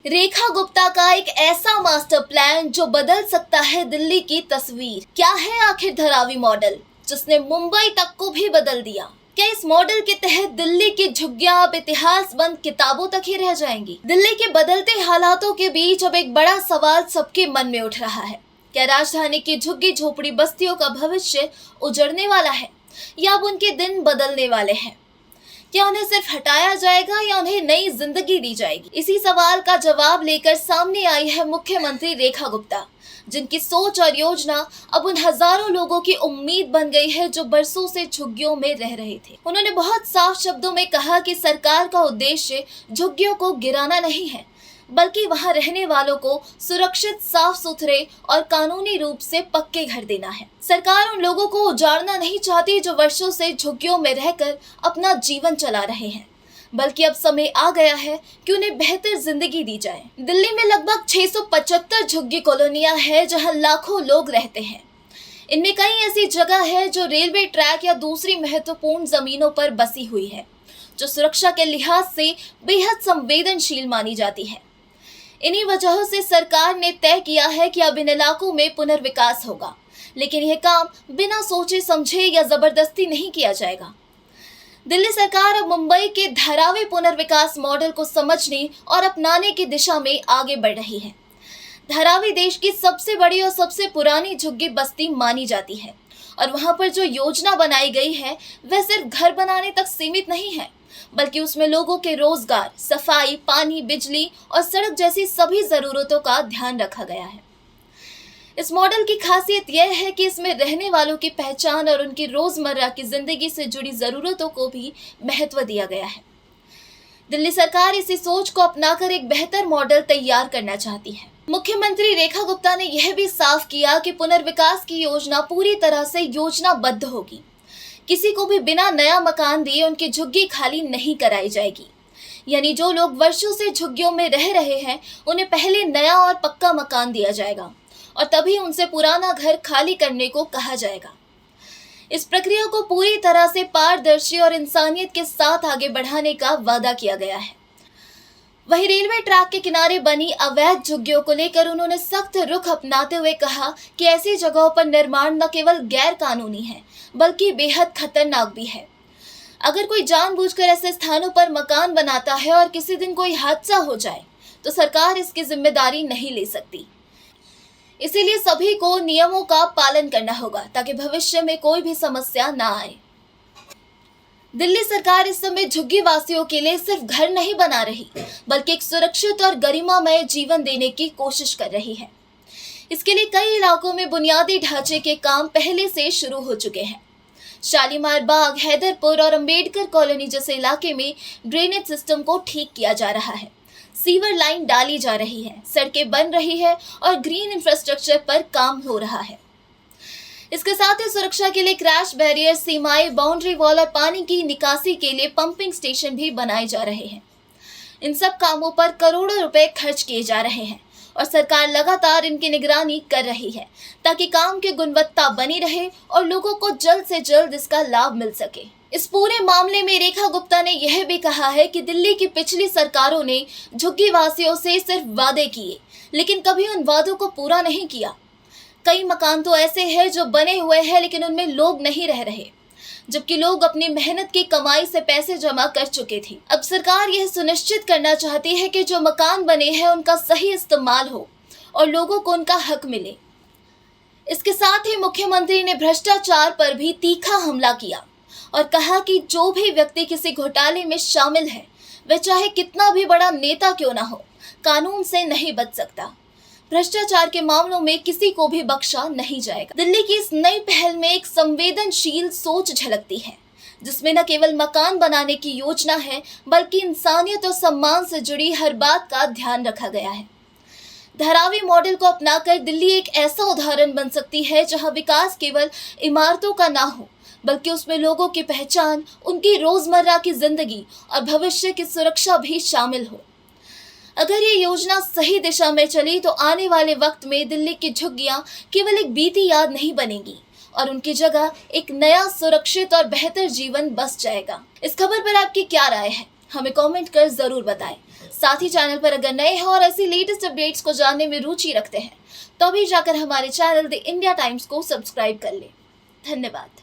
रेखा गुप्ता का एक ऐसा मास्टर प्लान जो बदल सकता है दिल्ली की तस्वीर। क्या है आखिर धारावी मॉडल जिसने मुंबई तक को भी बदल दिया? क्या इस मॉडल के तहत दिल्ली की झुग्गियां अब इतिहास बंद किताबों तक ही रह जाएंगी? दिल्ली के बदलते हालातों के बीच अब एक बड़ा सवाल सबके मन में उठ रहा है। क्या राजधानी की झुग्गी झोपड़ी बस्तियों का भविष्य उजड़ने वाला है या अब उनके दिन बदलने वाले हैं? क्या उन्हें सिर्फ हटाया जाएगा या उन्हें नई जिंदगी दी जाएगी? इसी सवाल का जवाब लेकर सामने आई है मुख्यमंत्री रेखा गुप्ता, जिनकी सोच और योजना अब उन हजारों लोगों की उम्मीद बन गई है जो बरसों से झुग्गियों में रह रहे थे। उन्होंने बहुत साफ शब्दों में कहा कि सरकार का उद्देश्य झुग्गियों को गिराना नहीं है, बल्कि वहां रहने वालों को सुरक्षित, साफ सुथरे और कानूनी रूप से पक्के घर देना है। सरकार उन लोगों को उजाड़ना नहीं चाहती जो वर्षों से झुग्गियों में रहकर अपना जीवन चला रहे हैं, बल्कि अब समय आ गया है कि उन्हें बेहतर जिंदगी दी जाए। दिल्ली में लगभग 675 झुग्गी कॉलोनियां हैं जहां लाखों लोग रहते हैं। इनमें कई ऐसी जगह है जो रेलवे ट्रैक या दूसरी महत्वपूर्ण जमीनों पर बसी हुई है, जो सुरक्षा के लिहाज से बेहद संवेदनशील मानी जाती है। इन्हीं वजहों से सरकार ने तय किया है कि अब इन इलाकों में पुनर्विकास होगा, लेकिन यह काम बिना सोचे समझे या जबरदस्ती नहीं किया जाएगा। दिल्ली सरकार अब मुंबई के धारावी पुनर्विकास मॉडल को समझने और अपनाने की दिशा में आगे बढ़ रही है। धारावी देश की सबसे बड़ी और सबसे पुरानी झुग्गी बस्ती मानी जाती है और वहां पर जो योजना बनाई गई है वह सिर्फ घर बनाने तक सीमित नहीं है, बल्कि उसमें लोगों के रोजगार, सफाई, पानी, बिजली और सड़क जैसी सभी जरूरतों का ध्यान रखा गया है। इस मॉडल की खासियत यह है कि इसमें रहने वालों की पहचान और उनकी रोजमर्रा की जिंदगी से जुड़ी जरूरतों को भी महत्व दिया गया है। दिल्ली सरकार इसी सोच को अपनाकर एक बेहतर मॉडल तैयार करना चाहती है। मुख्यमंत्री रेखा गुप्ता ने यह भी साफ किया कि पुनर्विकास की योजना पूरी तरह से योजनाबद्ध होगी। किसी को भी बिना नया मकान दिए उनकी झुग्गी खाली नहीं कराई जाएगी। यानी जो लोग वर्षों से झुग्गियों में रह रहे हैं उन्हें पहले नया और पक्का मकान दिया जाएगा और तभी उनसे पुराना घर खाली करने को कहा जाएगा। इस प्रक्रिया को पूरी तरह से पारदर्शी और इंसानियत के साथ आगे बढ़ाने का वादा किया गया है। वहीं रेलवे ट्रैक के किनारे बनी अवैध झुग्गियों को लेकर उन्होंने सख्त रुख अपनाते हुए कहा कि ऐसी जगहों पर निर्माण न केवल गैर कानूनी है बल्कि बेहद खतरनाक भी है। अगर कोई जानबूझकर ऐसे स्थानों पर मकान बनाता है और किसी दिन कोई हादसा हो जाए तो सरकार इसकी जिम्मेदारी नहीं ले सकती। इसीलिए सभी को नियमों का पालन करना होगा ताकि भविष्य में कोई भी समस्या ना आए। दिल्ली सरकार इस समय झुग्गी वासियों के लिए सिर्फ घर नहीं बना रही, बल्कि एक सुरक्षित और गरिमामय जीवन देने की कोशिश कर रही है। इसके लिए कई इलाकों में बुनियादी ढांचे के काम पहले से शुरू हो चुके हैं। शालीमार बाग, हैदरपुर और अंबेडकर कॉलोनी जैसे इलाके में ड्रेनेज सिस्टम को ठीक किया जा रहा है, सीवर लाइन डाली जा रही है, सड़कें बन रही है और ग्रीन इंफ्रास्ट्रक्चर पर काम हो रहा है। इसके साथ ही सुरक्षा के लिए क्रैश बैरियर, सीमाएं, बाउंड्री वॉल और पानी की निकासी के लिए पंपिंग स्टेशन भी बनाए जा रहे हैं। इन सब कामों पर करोड़ों रुपए खर्च किए जा रहे हैं और सरकार लगातार इनकी निगरानी कर रही है ताकि काम की गुणवत्ता बनी रहे और लोगों को जल्द से जल्द इसका लाभ मिल सके। इस पूरे मामले में रेखा गुप्ता ने यह भी कहा है कि दिल्ली की पिछली सरकारों ने झुग्गी वासियों से सिर्फ वादे किए, लेकिन कभी उन वादों को पूरा नहीं किया। कई मकान तो ऐसे हैं जो बने हुए हैं लेकिन उनमें लोग नहीं रह रहे, जबकि लोग अपनी मेहनत की कमाई से पैसे जमा कर चुके थे। अब सरकार यह सुनिश्चित करना चाहती है कि जो मकान बने हैं उनका सही इस्तेमाल हो और लोगों को उनका हक मिले। इसके साथ ही मुख्यमंत्री ने भ्रष्टाचार पर भी तीखा हमला किया और कहा कि जो भी व्यक्ति किसी घोटाले में शामिल है वह चाहे कितना भी बड़ा नेता क्यों ना हो, कानून से नहीं बच सकता। भ्रष्टाचार के मामलों में किसी को भी बख्शा नहीं जाएगा। दिल्ली की इस नई पहल में एक संवेदनशील सोच झलकती है, जिसमें न केवल मकान बनाने की योजना है बल्कि इंसानियत और सम्मान से जुड़ी हर बात का ध्यान रखा गया है। धारावी मॉडल को अपनाकर दिल्ली एक ऐसा उदाहरण बन सकती है जहां विकास केवल इमारतों का ना हो, बल्कि उसमें लोगों की पहचान, उनकी रोजमर्रा की जिंदगी और भविष्य की सुरक्षा भी शामिल हो। अगर ये योजना सही दिशा में चली तो आने वाले वक्त में दिल्ली की झुग्गियां केवल एक बीती याद नहीं बनेगी और उनकी जगह एक नया, सुरक्षित और बेहतर जीवन बस जाएगा। इस खबर पर आपकी क्या राय है? हमें कमेंट कर जरूर बताएं। साथ ही चैनल पर अगर नए हैं और ऐसी लेटेस्ट अपडेट्स को जानने में रुचि रखते हैं तो अभी जाकर हमारे चैनल द इंडिया टाइम्स को सब्सक्राइब कर लें। धन्यवाद।